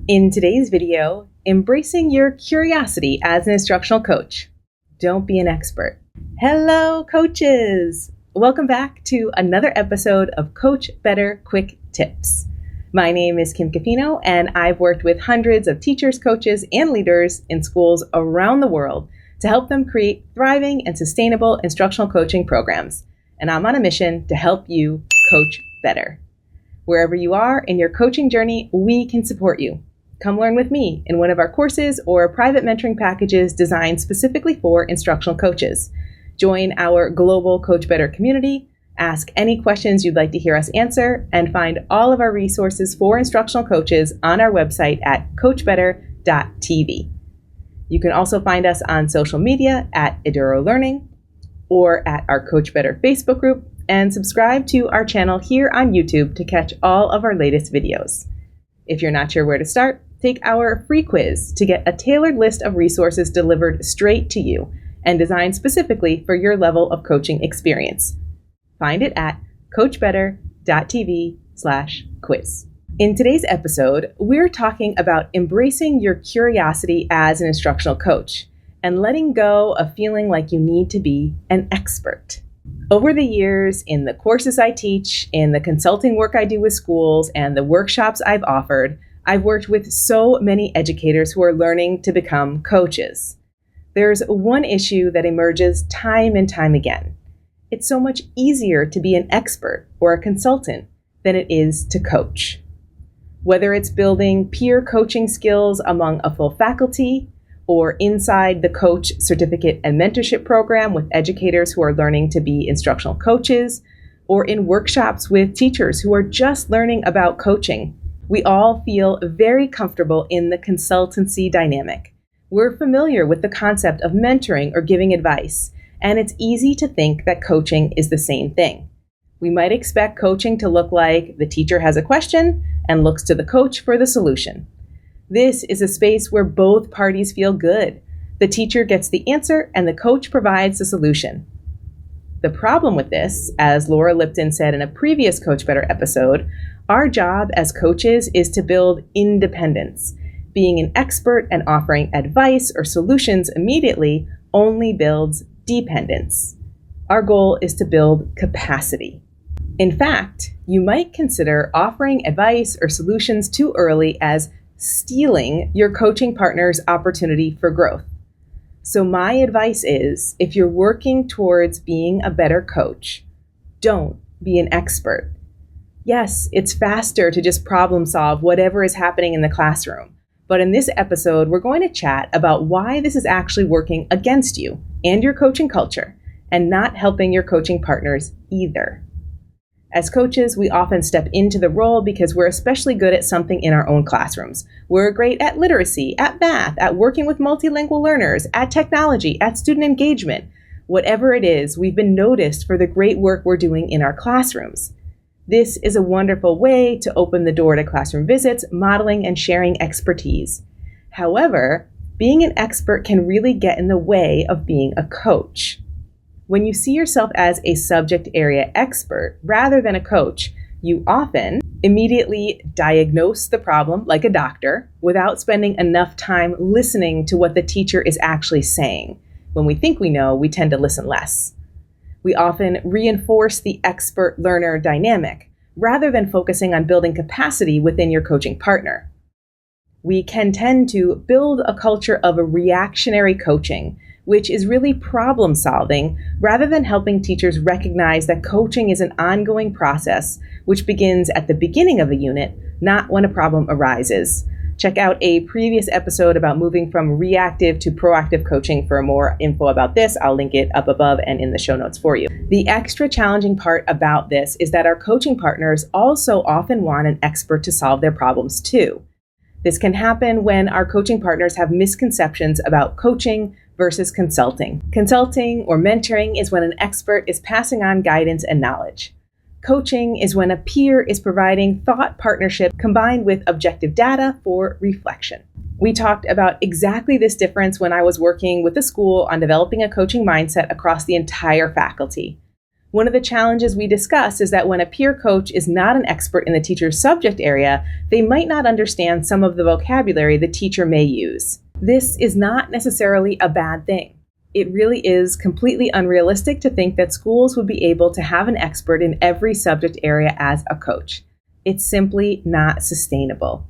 In today's video, embracing your curiosity as an instructional coach. Don't be an expert. Hello, coaches! Welcome back to another episode of Coach Better Quick Tips. My name is Kim Cafino, and I've worked with hundreds of teachers, coaches, and leaders in schools around the world to help them create thriving and sustainable instructional coaching programs. And I'm on a mission to help you coach better. Wherever you are in your coaching journey, we can support you. Come learn with me in one of our courses or private mentoring packages designed specifically for instructional coaches. Join our global Coach Better community, ask any questions you'd like to hear us answer, and find all of our resources for instructional coaches on our website at coachbetter.tv. You can also find us on social media at Eduro Learning or at our Coach Better Facebook group, and subscribe to our channel here on YouTube to catch all of our latest videos. If you're not sure where to start, take our free quiz to get a tailored list of resources delivered straight to you and designed specifically for your level of coaching experience. Find it at coachbetter.tv/quiz. In today's episode, we're talking about embracing your curiosity as an instructional coach and letting go of feeling like you need to be an expert. Over the years, in the courses I teach, in the consulting work I do with schools, and the workshops I've offered, I've worked with so many educators who are learning to become coaches. There's one issue that emerges time and time again. It's so much easier to be an expert or a consultant than it is to coach. Whether it's building peer coaching skills among a full faculty, or inside the Coach Certificate and Mentorship Program with educators who are learning to be instructional coaches, or in workshops with teachers who are just learning about coaching, we all feel very comfortable in the consultancy dynamic. We're familiar with the concept of mentoring or giving advice, and it's easy to think that coaching is the same thing. We might expect coaching to look like the teacher has a question and looks to the coach for the solution. This is a space where both parties feel good. The teacher gets the answer and the coach provides the solution. The problem with this, as Laura Lipton said in a previous Coach Better episode, our job as coaches is to build independence. Being an expert and offering advice or solutions immediately only builds dependence. Our goal is to build capacity. In fact, you might consider offering advice or solutions too early as stealing your coaching partner's opportunity for growth. So my advice is, if you're working towards being a better coach, don't be an expert. Yes, it's faster to just problem solve whatever is happening in the classroom. But in this episode, we're going to chat about why this is actually working against you and your coaching culture and not helping your coaching partners either. As coaches, we often step into the role because we're especially good at something in our own classrooms. We're great at literacy, at math, at working with multilingual learners, at technology, at student engagement. Whatever it is, we've been noticed for the great work we're doing in our classrooms. This is a wonderful way to open the door to classroom visits, modeling, and sharing expertise. However, being an expert can really get in the way of being a coach. When you see yourself as a subject area expert rather than a coach, you often immediately diagnose the problem like a doctor without spending enough time listening to what the teacher is actually saying. When we think we know, we tend to listen less. We often reinforce the expert-learner dynamic rather than focusing on building capacity within your coaching partner. We can tend to build a culture of a reactionary coaching, which is really problem solving rather than helping teachers recognize that coaching is an ongoing process which begins at the beginning of a unit, not when a problem arises. Check out a previous episode about moving from reactive to proactive coaching for more info about this. I'll link it up above and in the show notes for you. The extra challenging part about this is that our coaching partners also often want an expert to solve their problems too. This can happen when our coaching partners have misconceptions about coaching versus consulting. Consulting or mentoring is when an expert is passing on guidance and knowledge. Coaching is when a peer is providing thought partnership combined with objective data for reflection. We talked about exactly this difference when I was working with a school on developing a coaching mindset across the entire faculty. One of the challenges we discuss is that when a peer coach is not an expert in the teacher's subject area, they might not understand some of the vocabulary the teacher may use. This is not necessarily a bad thing. It really is completely unrealistic to think that schools would be able to have an expert in every subject area as a coach. It's simply not sustainable.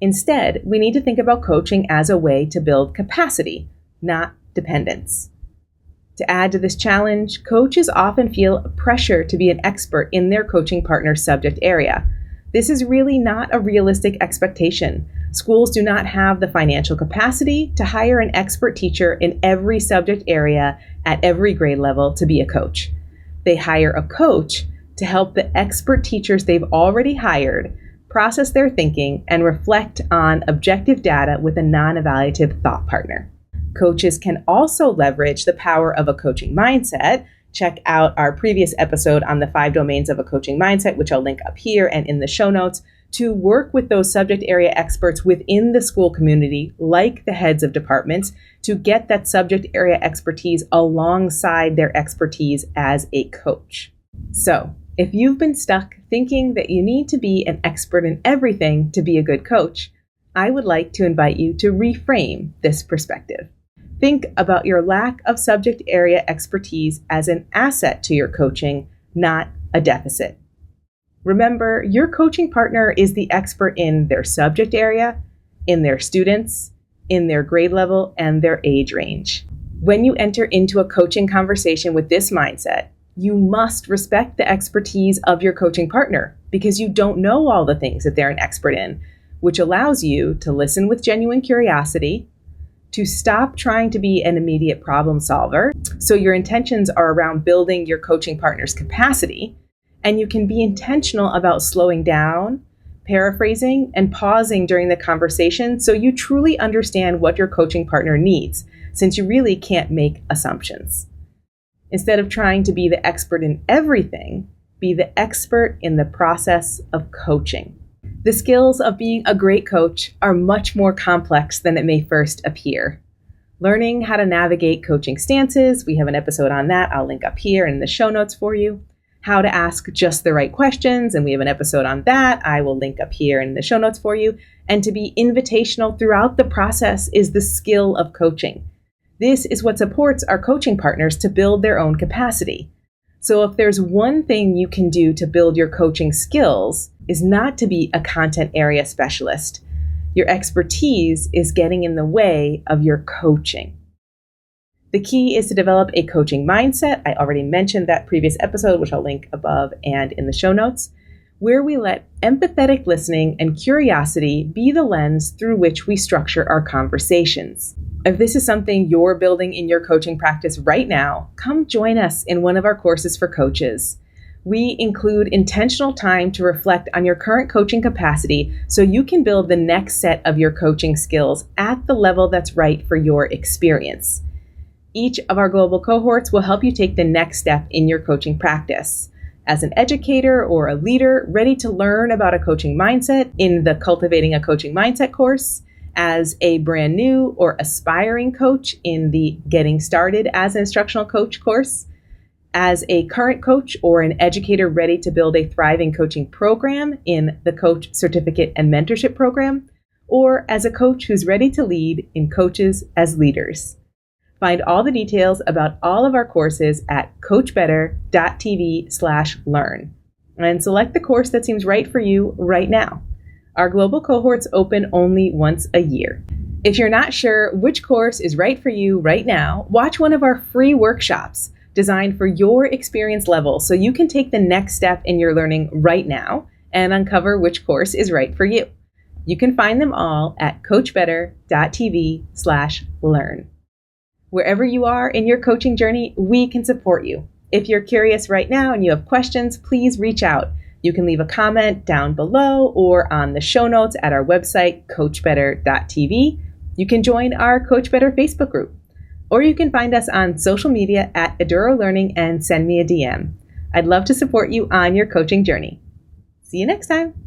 Instead, we need to think about coaching as a way to build capacity, not dependence. To add to this challenge, coaches often feel pressure to be an expert in their coaching partner's subject area. This is really not a realistic expectation. Schools do not have the financial capacity to hire an expert teacher in every subject area at every grade level to be a coach. They hire a coach to help the expert teachers they've already hired process their thinking and reflect on objective data with a non-evaluative thought partner. Coaches can also leverage the power of a coaching mindset. Check out our previous episode on the 5 domains of a coaching mindset, which I'll link up here and in the show notes, to work with those subject area experts within the school community, like the heads of departments, to get that subject area expertise alongside their expertise as a coach. So, if you've been stuck thinking that you need to be an expert in everything to be a good coach, I would like to invite you to reframe this perspective. Think about your lack of subject area expertise as an asset to your coaching, not a deficit. Remember, your coaching partner is the expert in their subject area, in their students, in their grade level, and their age range. When you enter into a coaching conversation with this mindset, you must respect the expertise of your coaching partner because you don't know all the things that they're an expert in, which allows you to listen with genuine curiosity, to stop trying to be an immediate problem solver, so your intentions are around building your coaching partner's capacity, and you can be intentional about slowing down, paraphrasing, and pausing during the conversation so you truly understand what your coaching partner needs, since you really can't make assumptions. Instead of trying to be the expert in everything, be the expert in the process of coaching. The skills of being a great coach are much more complex than it may first appear. Learning how to navigate coaching stances, we have an episode on that, I'll link up here in the show notes for you. How to ask just the right questions, and we have an episode on that, I will link up here in the show notes for you. And to be invitational throughout the process is the skill of coaching. This is what supports our coaching partners to build their own capacity. So if there's one thing you can do to build your coaching skills, is not to be a content area specialist. Your expertise is getting in the way of your coaching. The key is to develop a coaching mindset. I already mentioned that previous episode, which I'll link above and in the show notes, where we let empathetic listening and curiosity be the lens through which we structure our conversations. If this is something you're building in your coaching practice right now, come join us in one of our courses for coaches. We include intentional time to reflect on your current coaching capacity so you can build the next set of your coaching skills at the level that's right for your experience. Each of our global cohorts will help you take the next step in your coaching practice. As an educator or a leader ready to learn about a coaching mindset in the Cultivating a Coaching Mindset course, as a brand new or aspiring coach in the Getting Started as an Instructional Coach course, as a current coach or an educator ready to build a thriving coaching program in the Coach Certificate and Mentorship program, or as a coach who's ready to lead in Coaches as Leaders. Find all the details about all of our courses at coachbetter.tv/learn and select the course that seems right for you right now. Our global cohorts open only once a year. If you're not sure which course is right for you right now, watch one of our free workshops designed for your experience level so you can take the next step in your learning right now and uncover which course is right for you. You can find them all at coachbetter.tv/learn. Wherever you are in your coaching journey, we can support you. If you're curious right now and you have questions, please reach out. You can leave a comment down below or on the show notes at our website, coachbetter.tv. You can join our Coach Better Facebook group. Or you can find us on social media at Eduro Learning and send me a DM. I'd love to support you on your coaching journey. See you next time.